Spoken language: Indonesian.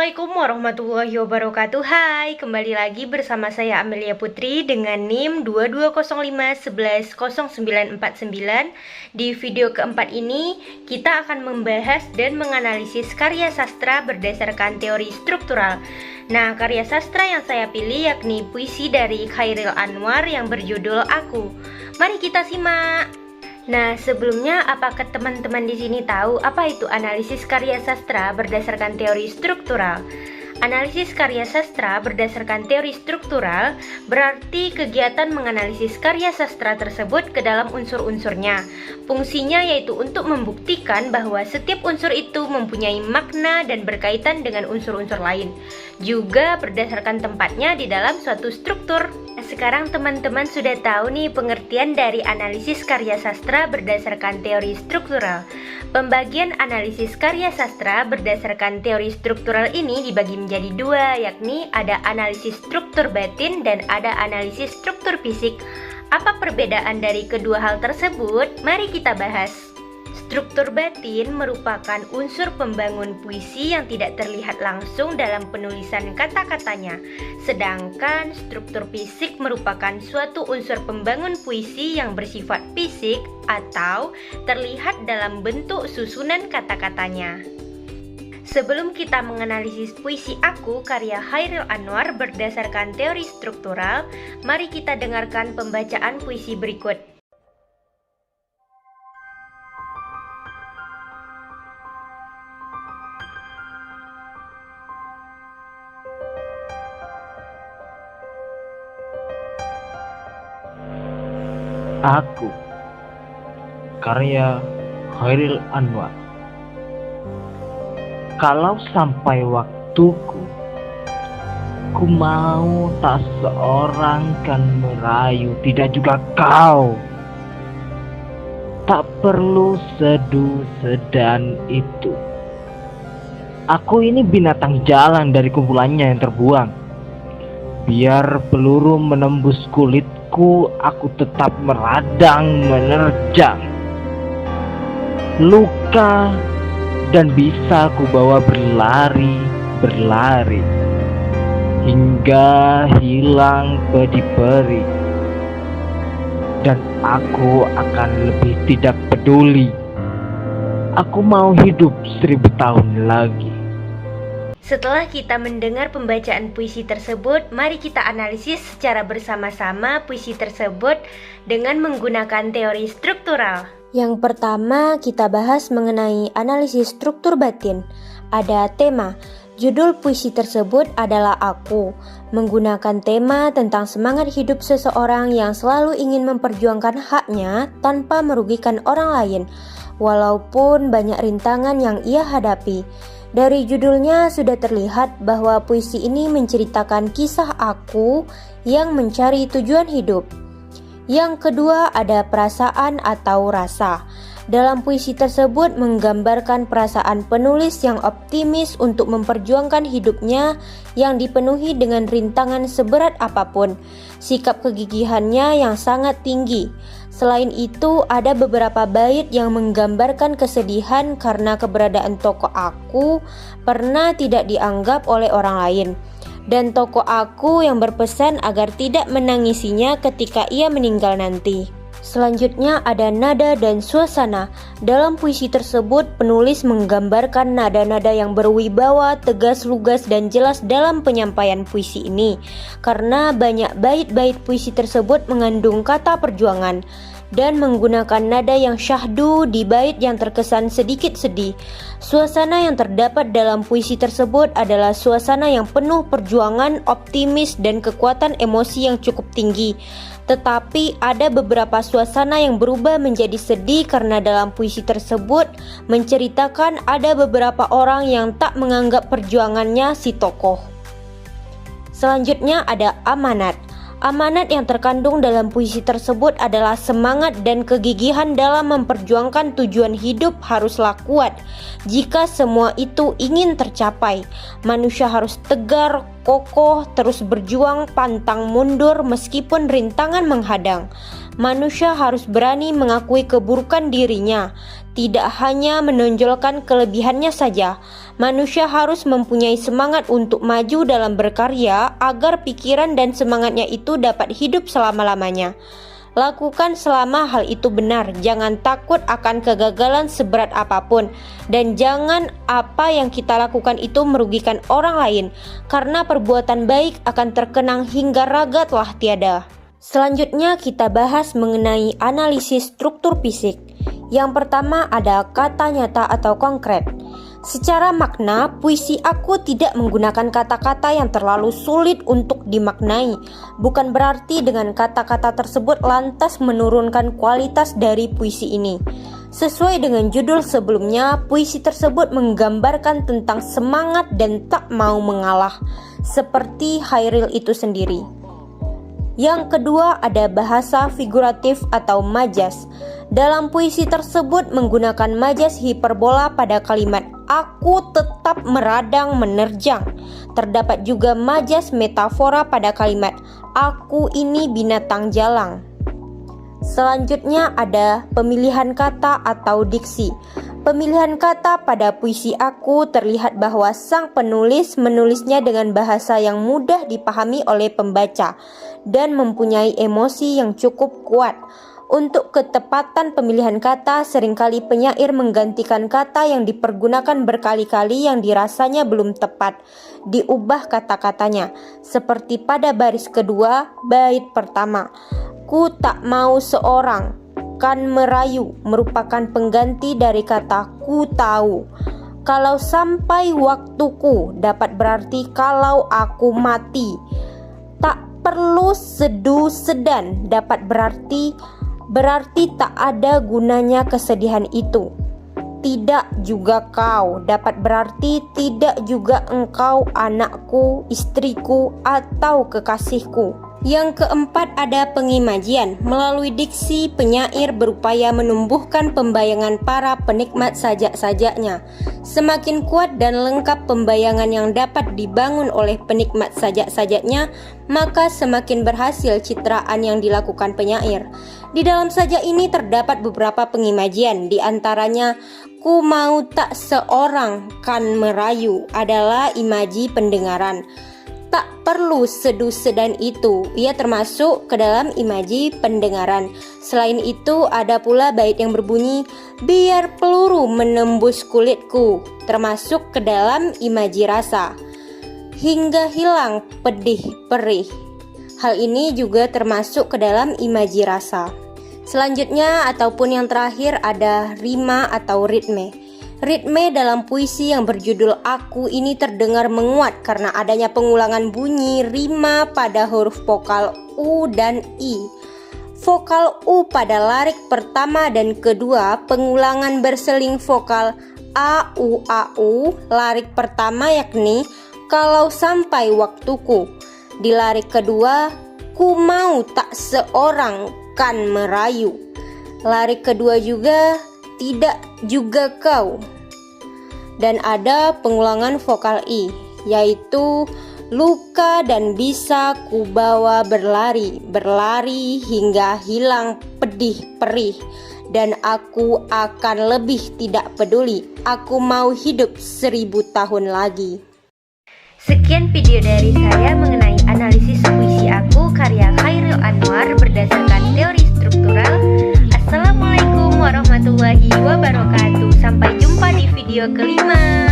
Assalamualaikum warahmatullahi wabarakatuh. Hai, kembali lagi bersama saya Amelia Putri dengan NIM 2205110949. Di video keempat ini, kita akan membahas dan menganalisis karya sastra berdasarkan teori struktural. Nah, karya sastra yang saya pilih yakni puisi dari Chairil Anwar yang berjudul Aku. Mari kita simak. Nah, sebelumnya apakah teman-teman di sini tahu apa itu analisis karya sastra berdasarkan teori struktural? Analisis karya sastra berdasarkan teori struktural berarti kegiatan menganalisis karya sastra tersebut ke dalam unsur-unsurnya. Fungsinya yaitu untuk membuktikan bahwa setiap unsur itu mempunyai makna dan berkaitan dengan unsur-unsur lain, juga berdasarkan tempatnya di dalam suatu struktur. Sekarang teman-teman sudah tahu nih pengertian dari analisis karya sastra berdasarkan teori struktural. Pembagian analisis karya sastra berdasarkan teori struktural ini dibagi menjadi dua, yakni ada analisis struktur batin dan ada analisis struktur fisik. Apa perbedaan dari kedua hal tersebut? Mari kita bahas. Struktur batin merupakan unsur pembangun puisi yang tidak terlihat langsung dalam penulisan kata-katanya. Sedangkan struktur fisik merupakan suatu unsur pembangun puisi yang bersifat fisik atau terlihat dalam bentuk susunan kata-katanya. Sebelum kita menganalisis puisi Aku karya Chairil Anwar berdasarkan teori struktural, mari kita dengarkan pembacaan puisi berikut. Aku, karya Chairil Anwar. Kalau sampai waktuku, ku mau tak seorang kan merayu, tidak juga kau. Tak perlu seduh sedan itu. Aku ini binatang jalang dari kumpulannya yang terbuang. Biar peluru menembus kulitku, aku tetap meradang menerjang. Luka dan bisa ku bawa berlari hingga hilang peri-peri. Dan aku akan lebih tidak peduli. Aku mau hidup 1000 tahun lagi. Setelah kita mendengar pembacaan puisi tersebut, mari kita analisis secara bersama-sama puisi tersebut dengan menggunakan teori struktural. Yang pertama, kita bahas mengenai analisis struktur batin. Ada tema. Judul puisi tersebut adalah Aku, menggunakan tema tentang semangat hidup seseorang yang selalu ingin memperjuangkan haknya tanpa merugikan orang lain, walaupun banyak rintangan yang ia hadapi. Dari judulnya sudah terlihat bahwa puisi ini menceritakan kisah Aku yang mencari tujuan hidup. Yang kedua ada perasaan atau rasa. Dalam puisi tersebut menggambarkan perasaan penulis yang optimis untuk memperjuangkan hidupnya yang dipenuhi dengan rintangan seberat apapun. Sikap kegigihannya yang sangat tinggi. Selain itu, ada beberapa bait yang menggambarkan kesedihan karena keberadaan tokoh Aku pernah tidak dianggap oleh orang lain. Dan tokoh Aku yang berpesan agar tidak menangisinya ketika ia meninggal nanti. Selanjutnya ada nada dan suasana. Dalam puisi tersebut, penulis menggambarkan nada-nada yang berwibawa, tegas, lugas, dan jelas dalam penyampaian puisi ini. Karena banyak bait-bait puisi tersebut mengandung kata perjuangan dan menggunakan nada yang syahdu di bait yang terkesan sedikit sedih. Suasana yang terdapat dalam puisi tersebut adalah suasana yang penuh perjuangan, optimis, dan kekuatan emosi yang cukup tinggi. Tetapi ada beberapa suasana yang berubah menjadi sedih karena dalam puisi tersebut menceritakan ada beberapa orang yang tak menganggap perjuangannya si tokoh. Selanjutnya ada amanat. Amanat yang terkandung dalam puisi tersebut adalah semangat dan kegigihan dalam memperjuangkan tujuan hidup haruslah kuat. Jika semua itu ingin tercapai, manusia harus tegar, kokoh, terus berjuang pantang mundur meskipun rintangan menghadang. Manusia harus berani mengakui keburukan dirinya, tidak hanya menonjolkan kelebihannya saja. Manusia harus mempunyai semangat untuk maju dalam berkarya agar pikiran dan semangatnya itu dapat hidup selama-lamanya. Lakukan selama hal itu benar, jangan takut akan kegagalan seberat apapun, dan jangan apa yang kita lakukan itu merugikan orang lain, karena perbuatan baik akan terkenang hingga raga telah tiada. Selanjutnya kita bahas mengenai analisis struktur fisik. Yang pertama ada kata nyata atau konkret. Secara makna, puisi aku tidak menggunakan kata-kata yang terlalu sulit untuk dimaknai. Bukan berarti dengan kata-kata tersebut lantas menurunkan kualitas dari puisi ini. Sesuai dengan judul sebelumnya, puisi tersebut menggambarkan tentang semangat dan tak mau mengalah, seperti Hairil itu sendiri. Yang kedua ada bahasa figuratif atau majas. Dalam puisi tersebut menggunakan majas hiperbola pada kalimat aku tetap meradang menerjang. Terdapat juga majas metafora pada kalimat aku ini binatang jalang. Selanjutnya ada pemilihan kata atau diksi. Pemilihan kata pada puisi aku terlihat bahwa sang penulis menulisnya dengan bahasa yang mudah dipahami oleh pembaca dan mempunyai emosi yang cukup kuat. Untuk ketepatan pemilihan kata, seringkali penyair menggantikan kata yang dipergunakan berkali-kali yang dirasanya belum tepat, diubah kata-katanya, seperti pada baris kedua, bait pertama. Ku tak mau seorang kan merayu merupakan pengganti dari kata ku tahu. Kalau sampai waktuku dapat berarti kalau aku mati. Tak perlu sedu sedan dapat berarti tak ada gunanya kesedihan itu. Tidak juga kau dapat berarti tidak juga engkau anakku, istriku, atau kekasihku. Yang keempat ada pengimajian. Melalui diksi, penyair berupaya menumbuhkan pembayangan para penikmat sajak-sajaknya. Semakin kuat dan lengkap pembayangan yang dapat dibangun oleh penikmat sajak-sajaknya, maka semakin berhasil citraan yang dilakukan penyair. Di dalam sajak ini terdapat beberapa pengimajian, di antaranya ku mau tak seorang kan merayu adalah imaji pendengaran. Tak perlu sedu sedan itu, ia termasuk ke dalam imaji pendengaran. Selain itu ada pula bait yang berbunyi biar peluru menembus kulitku, termasuk ke dalam imaji rasa. Hingga hilang pedih perih. Hal ini juga termasuk ke dalam imaji rasa. Selanjutnya ataupun yang terakhir ada rima atau ritme. Ritme dalam puisi yang berjudul Aku ini terdengar menguat karena adanya pengulangan bunyi rima pada huruf vokal U dan I. Vokal U pada larik pertama dan kedua, pengulangan berseling vokal AU larik pertama yakni kalau sampai waktuku. Di larik kedua, ku mau tak seorang kan merayu. Larik kedua juga tidak juga kau. Dan ada pengulangan vokal I, yaitu luka dan bisa ku bawa berlari, berlari hingga hilang pedih perih. Dan aku akan lebih tidak peduli, aku mau hidup 1000 tahun lagi. Sekian video dari saya mengenai analisis puisi aku karya Chairil Anwar berdasarkan teori struktural. Assalamualaikum warahmatullahi wabarakatuh. Sampai jumpa di video kelima.